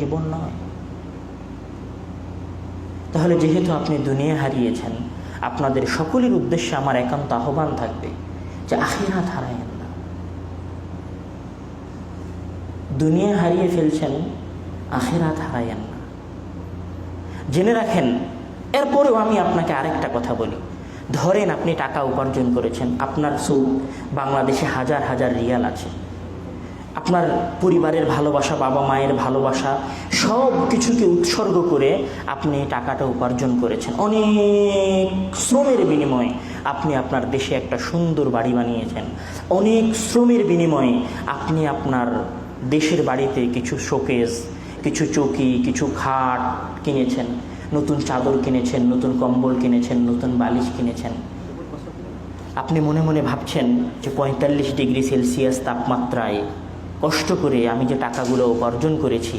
জীবন নয়। তাহলে যেহেতু আপনি দুনিয়া হারিয়েছেন, আপনাদের সকলের উদ্দেশ্যে আমার একান্ত আহ্বান থাকবে যে আখিরাত হারায়েন না। দুনিয়া হারিয়ে ফেলছেন, আখিরাত হারায়েন না, জেনে রাখেন। এরপরেও আমি আপনাকে আরেকটা কথা বলি, ধরেন আপনি টাকা উপার্জন করেছেন, আপনার সুদ বাংলাদেশে হাজার হাজার রিয়াল আছে, আপনার পরিবারের ভালোবাসা, বাবা মায়ের ভালোবাসা, সব কিছুকে উৎসর্গ করে আপনি টাকাটা উপার্জন করেছেন। অনেক শ্রমের বিনিময়ে আপনি আপনার দেশে একটা সুন্দর বাড়ি বানিয়েছেন। অনেক শ্রমের বিনিময়ে আপনি আপনার দেশের বাড়িতে কিছু শোকেস, কিছু চৌকি, কিছু খাট কিনেছেন, নতুন চাদর কিনেছেন, নতুন কম্বল কিনেছেন, নতুন বালিশ কিনেছেন। আপনি মনে মনে ভাবছেন যে 45 ডিগ্রি সেলসিয়াস তাপমাত্রায় কষ্ট করে আমি যে টাকাগুলো উপার্জন করেছি,